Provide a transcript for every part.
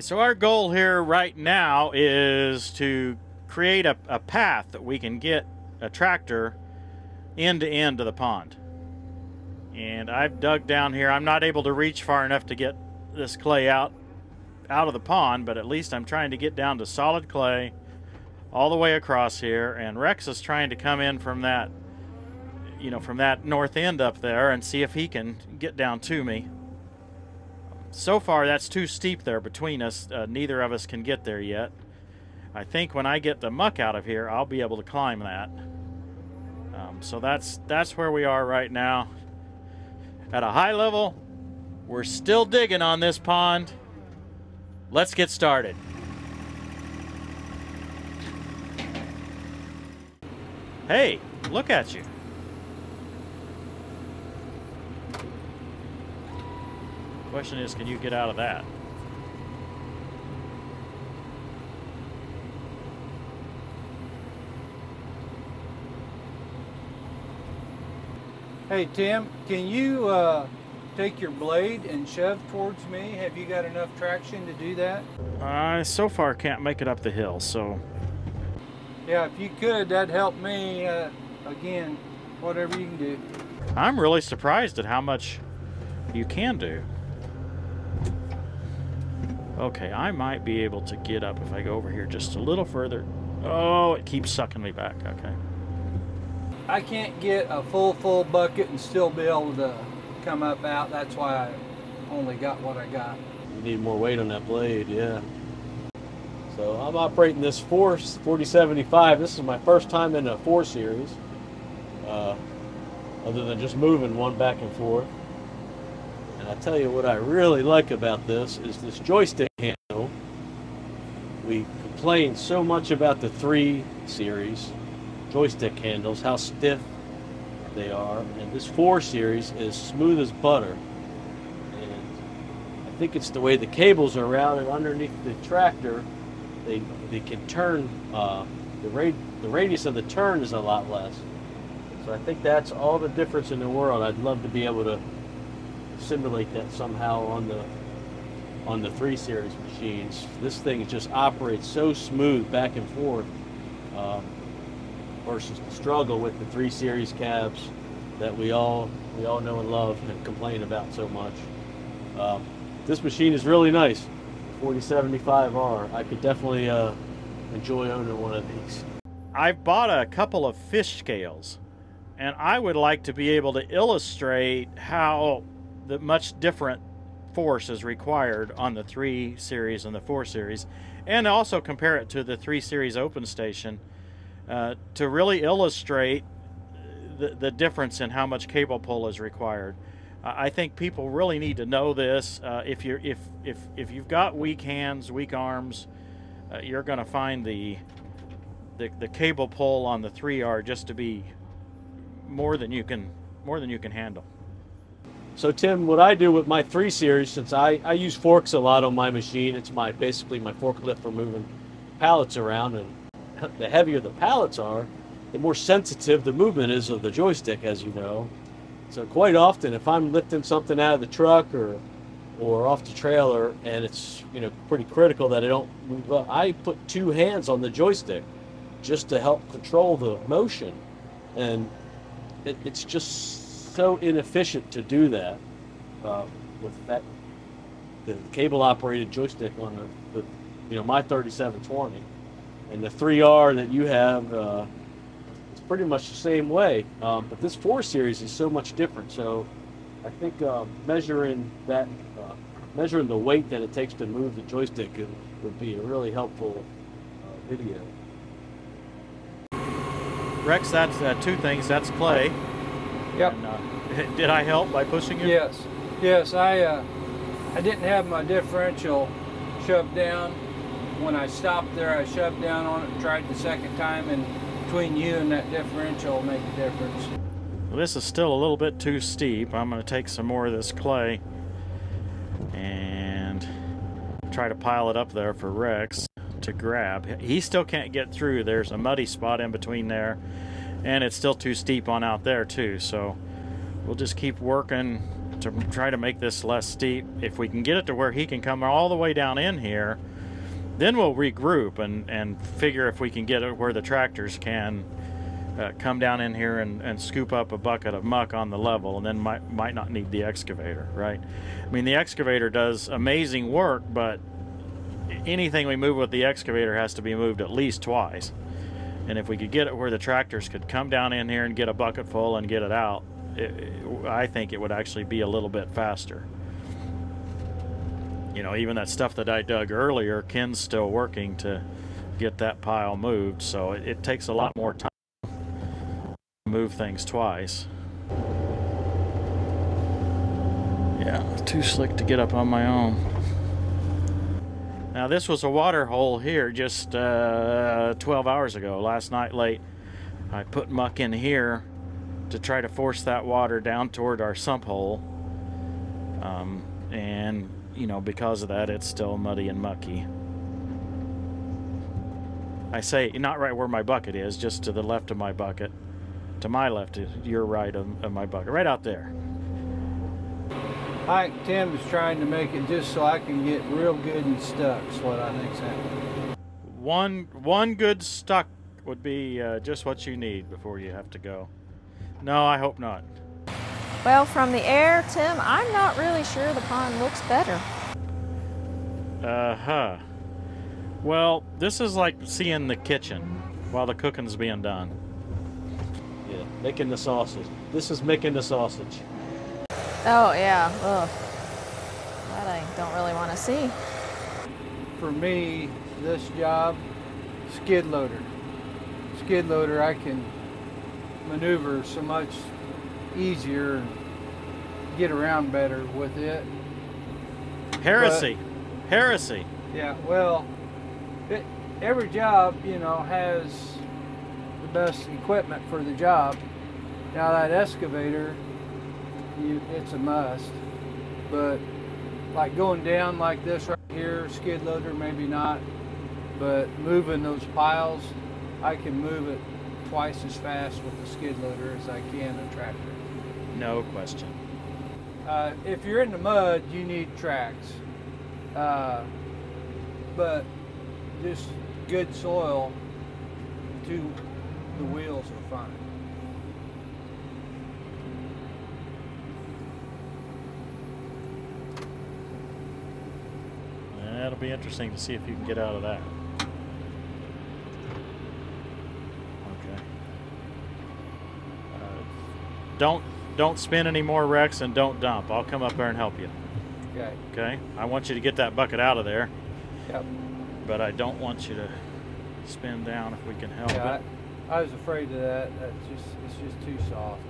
So our goal here right now is to create a path that we can get a tractor end to end of the pond. And I've dug down here. I'm not able to reach far enough to get this clay out of the pond, but at least I'm trying to get down to solid clay all the way across here. And Rex is trying to come in from that, you know, from that north end up there and see if he can get down to me. So far, that's too steep there between us. Neither of us can get there yet. I think when I get the muck out of here, I'll be able to climb that. So that's where we are right now. At a high level, we're still digging on this pond. Let's get started. Hey, look at you. Question is, can you get out of that? Hey Tim, can you take your blade and shove towards me? Have you got enough traction to do that? So far can't make it up the hill, so... Yeah, if you could, that'd help me. Again, whatever you can do. I'm really surprised at how much you can do. Okay, I might be able to get up if I go over here just a little further. Oh, it keeps sucking me back. Okay. I can't get a full bucket and still be able to come up out. That's why I only got what I got. You need more weight on that blade, yeah. So I'm operating this 4075. This is my first time in a 4 series, other than just moving one back and forth. And I tell you what I really like about this is this joystick handle. We complain so much about the 3 series joystick handles, how stiff they are, and this 4 series is smooth as butter. And I think it's the way the cables are routed underneath the tractor. They can turn, the radius of the turn is a lot less. So I think that's all the difference in the world. I'd love to be able to simulate that somehow on the 3 series machines. This thing just operates so smooth back and forth versus the struggle with the 3 series cabs that we all know and love and complain about so much. This machine is really nice. 4075R. I could definitely enjoy owning one of these. I've bought a couple of fish scales, and I would like to be able to illustrate how the much different force is required on the 3 series and the 4 series, and also compare it to the 3 series open station to really illustrate the difference in how much cable pull is required. I think people really need to know this. If you've got weak hands, weak arms, you're going to find the cable pull on the 3R just to be more than you can handle. So Tim, what I do with my 3 series, since I use forks a lot on my machine, it's basically my forklift for moving pallets around, and the heavier the pallets are, the more sensitive the movement is of the joystick, as you know. So quite often, if I'm lifting something out of the truck or off the trailer, and it's pretty critical that I don't move up, I put 2 hands on the joystick just to help control the motion, and it's just so inefficient to do that with the cable operated joystick on my 3720, and the 3R that you have. Pretty much the same way, but this 4 series is so much different. So I think measuring the weight that it takes to move the joystick would be a really helpful video. Rex, that's 2 things. That's clay. Yep. And, did I help by pushing you? Yes. I didn't have my differential shoved down. When I stopped there, I shoved down on it and tried the second time, and between you and that differential will make a difference. Well, this is still a little bit too steep. I'm going to take some more of this clay and try to pile it up there for Rex to grab. He still can't get through. There's a muddy spot in between there, and it's still too steep on out there too. So we'll just keep working to try to make this less steep. If we can get it to where he can come all the way down in here, then we'll regroup and figure if we can get it where the tractors can come down in here and scoop up a bucket of muck on the level, and then might not need the excavator, right? I mean, the excavator does amazing work, but anything we move with the excavator has to be moved at least twice. And if we could get it where the tractors could come down in here and get a bucket full and get it out, I think it would actually be a little bit faster. You know, even that stuff that I dug earlier, Ken's still working to get that pile moved, so it takes a lot more time to move things twice. Yeah, too slick to get up on my own. Now this was a water hole here just 12 hours ago, last night late. I put muck in here to try to force that water down toward our sump hole. And, you know, because of that, it's still muddy and mucky. I say, not right where my bucket is, just to the left of my bucket. To my left, your right of my bucket, right out there. I think Tim is trying to make it just so I can get real good and stuck, is what I think's happening. One good stuck would be just what you need before you have to go. No, I hope not. Well, from the air, Tim, I'm not really sure the pond looks better. Uh-huh. Well, this is like seeing the kitchen while the cooking's being done. Yeah, making the sausage. This is making the sausage. Oh, yeah. Ugh. That I don't really want to see. For me, this job, skid loader. Skid loader, I can maneuver so much easier and get around better with it. Heresy. Heresy. Yeah, well, every job, you know, has the best equipment for the job. Now that excavator, it's a must, but like going down like this right here, skid loader, maybe not, but moving those piles, I can move it twice as fast with the skid loader as I can a tractor. No question. If you're in the mud, you need tracks, but just good soil, the wheels are fine. That'll be interesting to see if you can get out of that. Okay. Don't spin any more wrecks and don't dump. I'll come up there and help you. Okay. Okay? I want you to get that bucket out of there. Yep. But I don't want you to spin down if we can help Yeah, it. I was afraid of that. It's just too soft.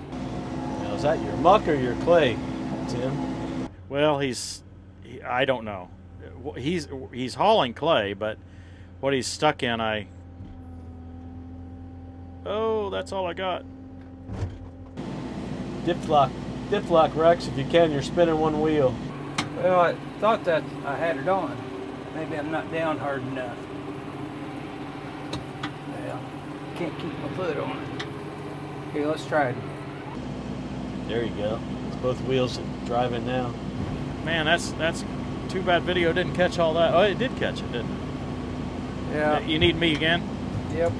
Now, is that your muck or your clay, Tim? Well, I don't know. He's hauling clay, but what he's stuck in, oh, that's all I got. Dip lock Rex, if you can, you're spinning one wheel. Well, I thought that I had it on. Maybe I'm not down hard enough. Well, can't keep my foot on it. Okay, let's try it. There you go. It's both wheels driving now. Man, that's too bad video didn't catch all that. Oh, it did catch it, didn't it? Yeah. You need me again? Yep.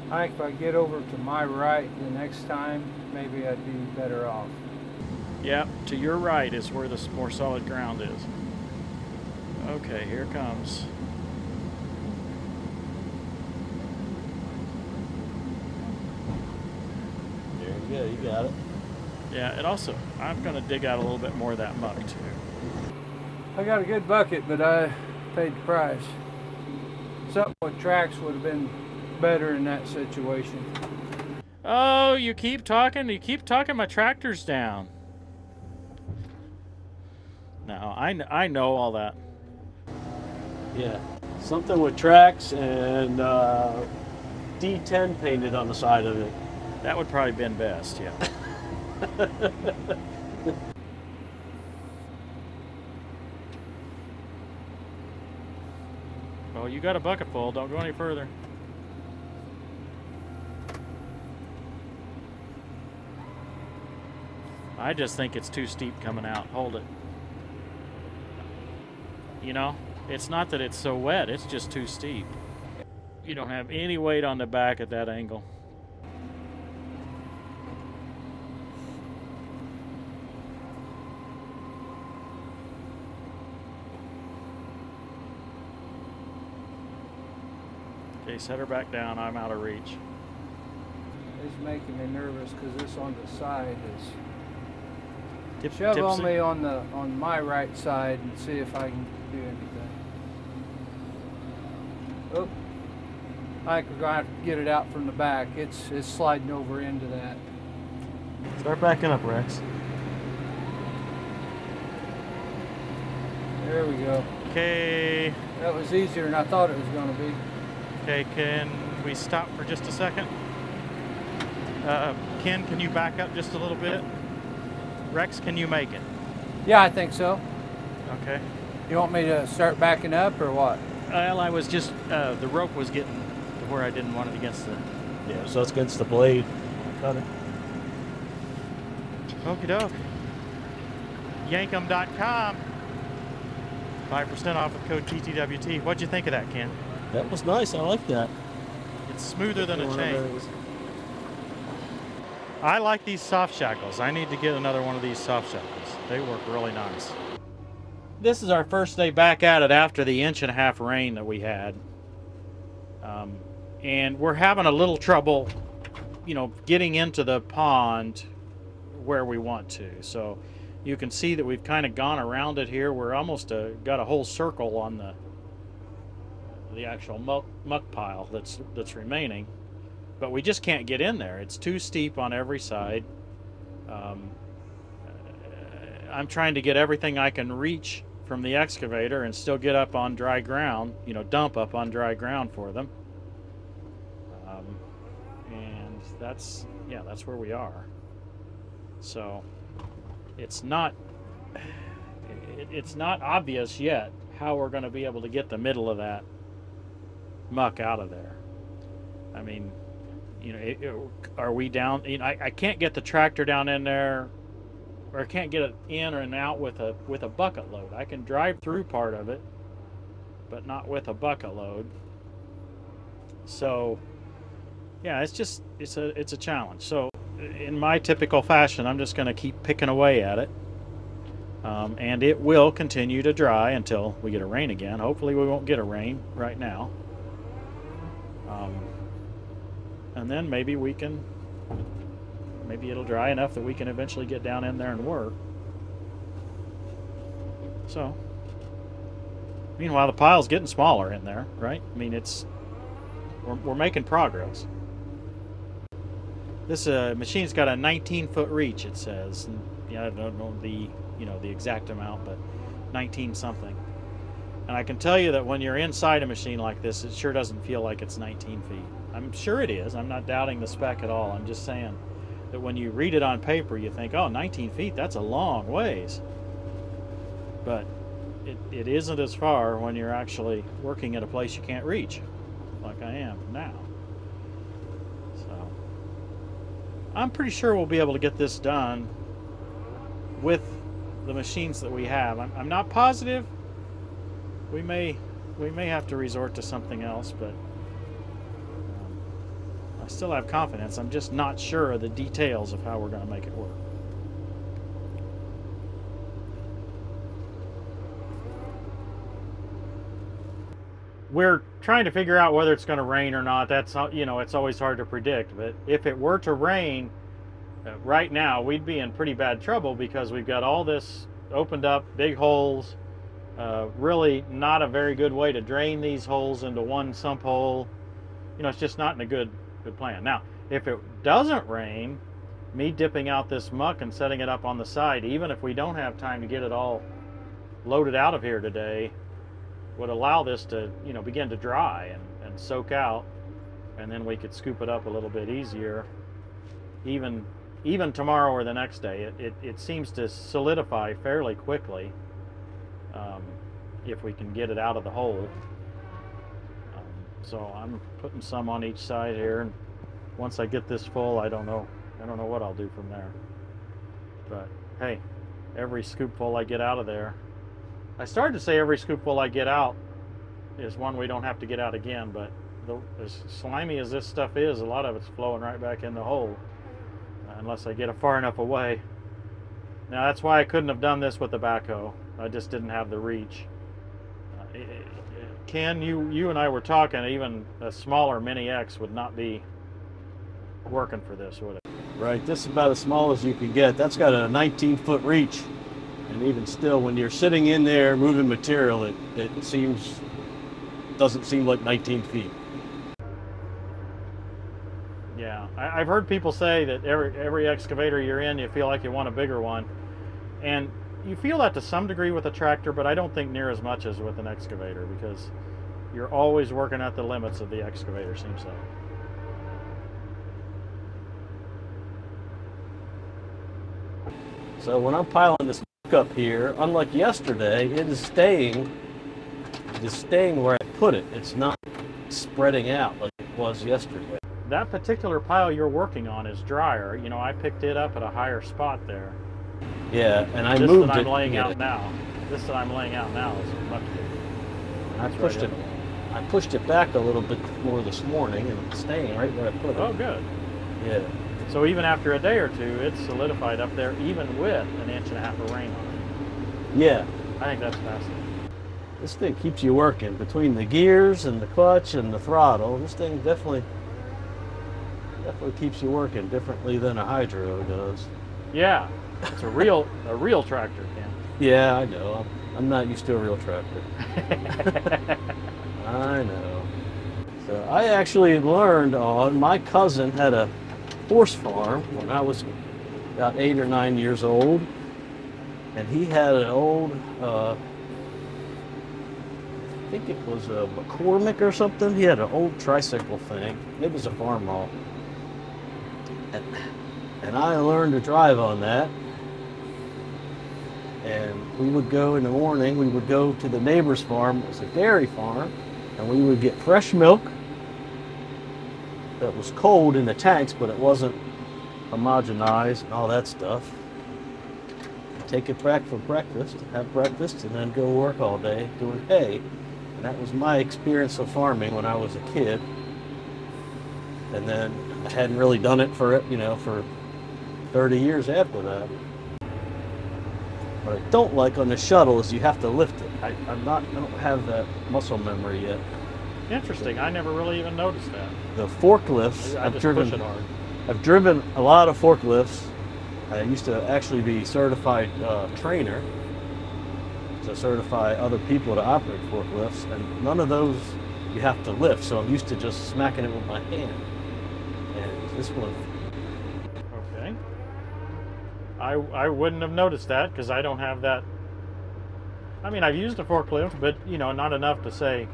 I think if I get over to my right the next time, maybe I'd be better off. Yeah, to your right is where the more solid ground is. Okay, here it comes. There you go, you got it. Yeah, it also, I'm going to dig out a little bit more of that muck too. I got a good bucket, but I paid the price. Something with tracks would have been better in that situation. Oh, you keep talking my tractor's down. No, I know all that. Yeah, something with tracks and D10 painted on the side of it. That would probably been best, yeah. Well, you got a bucket full. Don't go any further. I just think it's too steep coming out. Hold it. You know, it's not that it's so wet, it's just too steep. You don't have any weight on the back at that angle. Okay, set her back down. I'm out of reach. It's making me nervous because this on the side is. Tipsy. Shove on me on my right side and see if I can do anything. Oh, I think we're gonna have to get it out from the back. It's sliding over into that. Start backing up, Rex. There we go. Okay. That was easier than I thought it was gonna be. Okay, can we stop for just a second? Ken, can you back up just a little bit? Rex, can you make it? Yeah, I think so. Okay. You want me to start backing up or what? Well, I was just, the rope was getting to where I didn't want it against the... Yeah, so it's against the blade. Cut it. Okie doke. Yankum.com. 5% off with code TTWT. What'd you think of that, Ken? That was nice. I like that. It's smoother than a One of chain. those. I like these soft shackles. I need to get another one of these soft shackles. They work really nice. This is our first day back at it after the 1.5 inch rain that we had. And we're having a little trouble, you know, getting into the pond where we want to. So you can see that we've kind of gone around it here. We're almost got a whole circle on the actual muck pile that's remaining. But we just can't get in there. It's too steep on every side. I'm trying to get everything I can reach from the excavator and still get up on dry ground, you know, dump up on dry ground for them. And that's where we are. So it's not obvious yet how we're going to be able to get the middle of that muck out of there. I mean, you know, are we down? You know, I can't get the tractor down in there, or I can't get it in or out with a bucket load. I can drive through part of it, but not with a bucket load. So, yeah, it's a challenge. So, in my typical fashion, I'm just going to keep picking away at it, and it will continue to dry until we get a rain again. Hopefully, we won't get a rain right now. And then maybe it'll dry enough that we can eventually get down in there and work. So, meanwhile, the pile's getting smaller in there, right? I mean, we're making progress. This machine's got a 19-foot reach, it says. And, yeah, I don't know the exact amount, but 19 something. And I can tell you that when you're inside a machine like this, it sure doesn't feel like it's 19 feet. I'm sure it is. I'm not doubting the spec at all. I'm just saying that when you read it on paper, you think, oh, 19 feet, that's a long ways. But it isn't as far when you're actually working at a place you can't reach, like I am now. So I'm pretty sure we'll be able to get this done with the machines that we have. I'm not positive. We may have to resort to something else, but I still have confidence. I'm just not sure of the details of how we're going to make it work. We're trying to figure out whether it's going to rain or not. That's, you know, it's always hard to predict. But if it were to rain right now, we'd be in pretty bad trouble because we've got all this opened up, big holes. Really not a very good way to drain these holes into one sump hole. You know, it's just not in a good plan. Now, if it doesn't rain, me dipping out this muck and setting it up on the side, even if we don't have time to get it all loaded out of here today, would allow this to, you know, begin to dry and soak out, and then we could scoop it up a little bit easier. Even tomorrow or the next day, it seems to solidify fairly quickly if we can get it out of the hole. So I'm putting some on each side here, and once I get this full, I don't know what I'll do from there. But hey, every scoopful I get out of there, I started to say every scoopful I get out is one we don't have to get out again, but as slimy as this stuff is, a lot of it's flowing right back in the hole, unless I get it far enough away. Now that's why I couldn't have done this with the backhoe. I just didn't have the reach. Ken, you and I were talking, even a smaller Mini X would not be working for this, would it? Right, this is about as small as you can get. That's got a 19-foot reach. And even still, when you're sitting in there moving material, it doesn't seem like 19 feet. Yeah, I've heard people say that every excavator you're in, you feel like you want a bigger one. And you feel that to some degree with a tractor, but I don't think near as much as with an excavator, because you're always working at the limits of the excavator, seems like. So when I'm piling this up here, unlike yesterday, it is staying where I put it. It's not spreading out like it was yesterday. That particular pile you're working on is drier. You know, I picked it up at a higher spot there. Yeah, and I This moved that I'm it. laying yeah. out now. This that I'm laying out now is much bigger. I pushed it back a little bit more this morning, and it's staying right where I put it. Oh, good. Yeah. So even after a day or two, it's solidified up there, even with an inch and a half of rain on it. Yeah. I think that's fascinating. This thing keeps you working between the gears and the clutch and the throttle. This thing definitely keeps you working differently than a hydro does. Yeah, it's a real tractor, Ken. Yeah, I know. I'm not used to a real tractor. I know. So I actually learned my cousin had a horse farm when I was about 8 or 9 years old, and he had an old I think it was a McCormick or something. He had an old tricycle thing. It was a Farmall, and I learned to drive on that. And we would go in the morning, we would go to the neighbor's farm. It was a dairy farm, and we would get fresh milk that was cold in the tanks, but it wasn't homogenized and all that stuff. Take it back for breakfast, have breakfast, and then go work all day doing hay. And that was my experience of farming when I was a kid. And then I hadn't really done it for 30 years after that. What I don't like on the shuttle is you have to lift it. I don't have that muscle memory yet. Interesting. I never really even noticed that. The forklifts, I just push it hard. I've driven a lot of forklifts. I used to actually be certified trainer to certify other people to operate forklifts, and none of those you have to lift, so I'm used to just smacking it with my hand. And this one... Okay. I wouldn't have noticed that because I don't have that. I mean, I've used a forklift, but not enough to say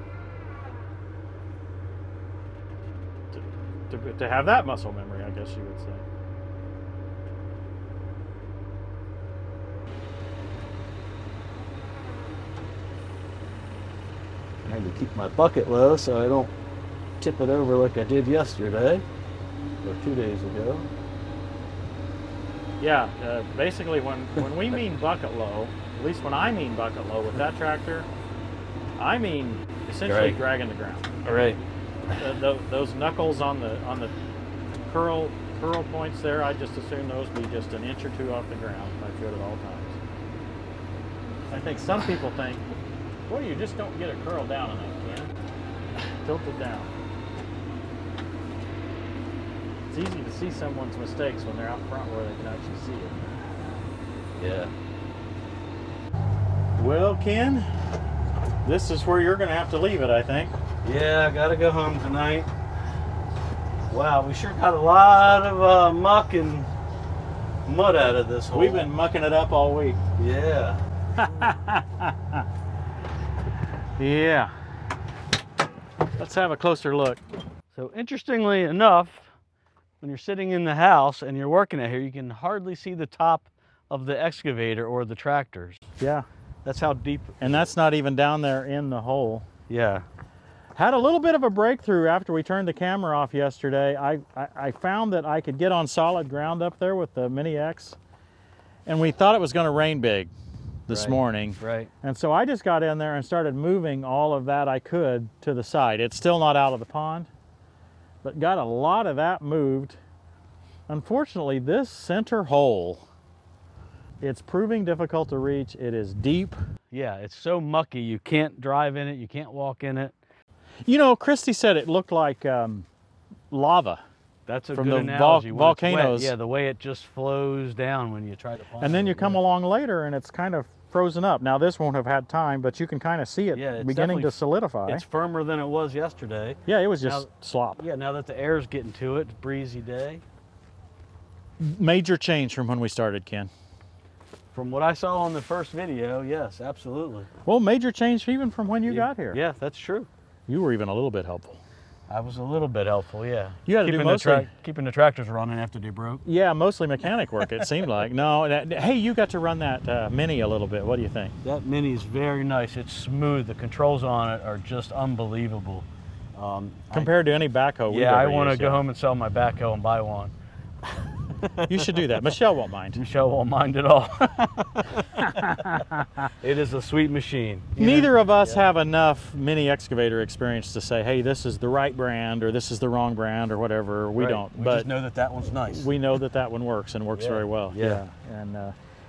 to have that muscle memory, I guess you would say. I had to keep my bucket low so I don't tip it over like I did yesterday or 2 days ago. Yeah, basically when we mean bucket low, at least when I mean bucket low with that tractor, I mean essentially Right. dragging the ground. All right. Those knuckles on the curl points there, I just assume those be just an inch or two off the ground if I should at all times. I think some people think, well, you just don't get it curled down enough, Ken. Tilt it down. It's easy to see someone's mistakes when they're out front where they can actually see it. Yeah. Well, Ken, this is where you're going to have to leave it, I think. Yeah, I gotta go home tonight. Wow, we sure got a lot of muck and mud out of this hole. We've been mucking it up all week. Yeah. Yeah. Let's have a closer look. So interestingly enough, when you're sitting in the house and you're working out here, you can hardly see the top of the excavator or the tractors. Yeah. That's how deep. And that's not even down there in the hole. Yeah. Had a little bit of a breakthrough after we turned the camera off yesterday. I found that I could get on solid ground up there with the Mini X. And we thought it was going to rain big this Right. morning. Right. And so I just got in there and started moving all of that I could to the side. It's still not out of the pond, but got a lot of that moved. Unfortunately, this center hole, it's proving difficult to reach. It is deep. Yeah, it's so mucky. You can't drive in it. You can't walk in it. You know, Christy said it looked like lava. That's a From good the analogy. When it's wet, volcanoes. yeah, the way it just flows down when you try to climb. And then you it, come yeah. along later and it's kind of frozen up. Now this won't have had time, but you can kind of see it Yeah, it's beginning definitely- to solidify. It's firmer than it was yesterday. Yeah, it was just Now- slop. Yeah, now that the air's getting to it, breezy day. Major change from when we started, Ken. From what I saw on the first video, yes, absolutely. Well, major change even from when you got here. Yeah, that's true. You were even a little bit helpful. I was a little bit helpful, yeah. You had to do mostly, keeping the tractors running after they broke. yeah, mostly mechanic work. It seemed like. No, hey, you got to run that Mini a little bit. What do you think? That Mini is very nice. It's smooth. The controls on it are just unbelievable. Compared to any backhoe we've Yeah, I ever want to used, go yeah. home and sell my backhoe and buy one. You should do that. Michelle won't mind. Michelle won't mind at all. It is a sweet machine. You know? Neither of us Yeah. have enough mini excavator experience to say, hey, this is the right brand or this is the wrong brand or whatever. We Right. don't. We but just know that that one's nice. we know that that one works and works Yeah. very well. Yeah. And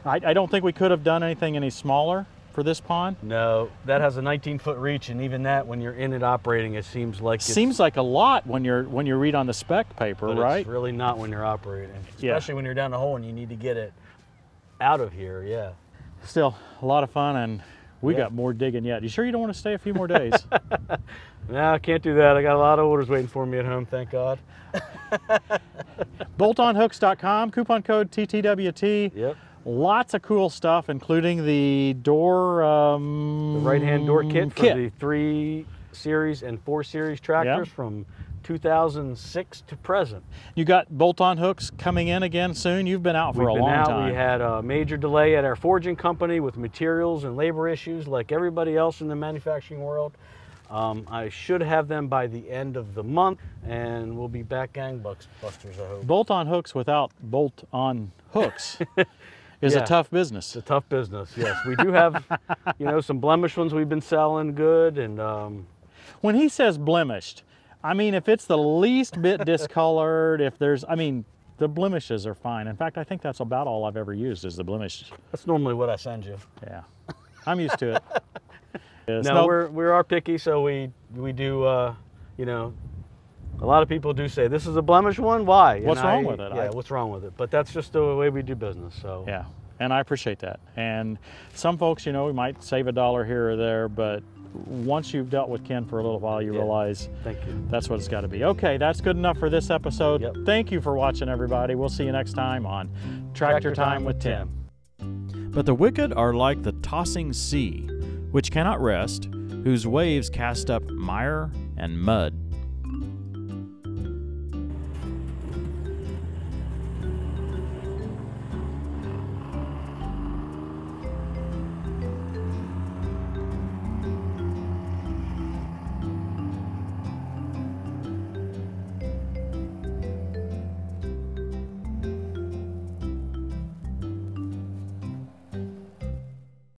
I don't think we could have done anything any smaller for this pond. No, that has a 19-foot reach, and even that, when you're in it operating, it seems like it's, Seems like a lot when you read on the spec paper, but right? it's really not when you're operating. Yeah. Especially when you're down the hole and you need to get it out of here. Yeah. Still a lot of fun, and we Yeah. got more digging yet. You sure you don't want to stay a few more days? No, I can't do that. I got a lot of orders waiting for me at home. Thank God. Boltonhooks.com, coupon code TTWT. Yep. Lots of cool stuff, including the door The right-hand door kit for the 3 Series and 4 Series tractors from 2006 to present. You got bolt-on hooks coming in again soon. You've been out for a We've been long out. time. We had a major delay at our forging company with materials and labor issues like everybody else in the manufacturing world. I should have them by the end of the month, and we'll be back gangbusters, I hope. Bolt-on hooks without bolt-on hooks is Yeah. a tough business. It's a tough business, yes. We do have, some blemish ones we've been selling good, and When he says blemished, I mean, if it's the least bit discolored, the blemishes are fine. In fact, I think that's about all I've ever used is the blemish. that's normally what I send you. Yeah, I'm used to it. Yes, No, we are picky, so we do, a lot of people do say, this is a blemish one, why? What's wrong with it? Yeah, what's wrong with it? But that's just the way we do business, so. Yeah, and I appreciate that. And some folks, we might save $1 here or there, but once you've dealt with Ken for a little while, you Yeah. realize Thank you. that's what it's got to be. Okay, that's good enough for this episode. Yep. Thank you for watching, everybody. We'll see you next time on Tractor Time with Tim. But the wicked are like the tossing sea, which cannot rest, whose waves cast up mire and mud.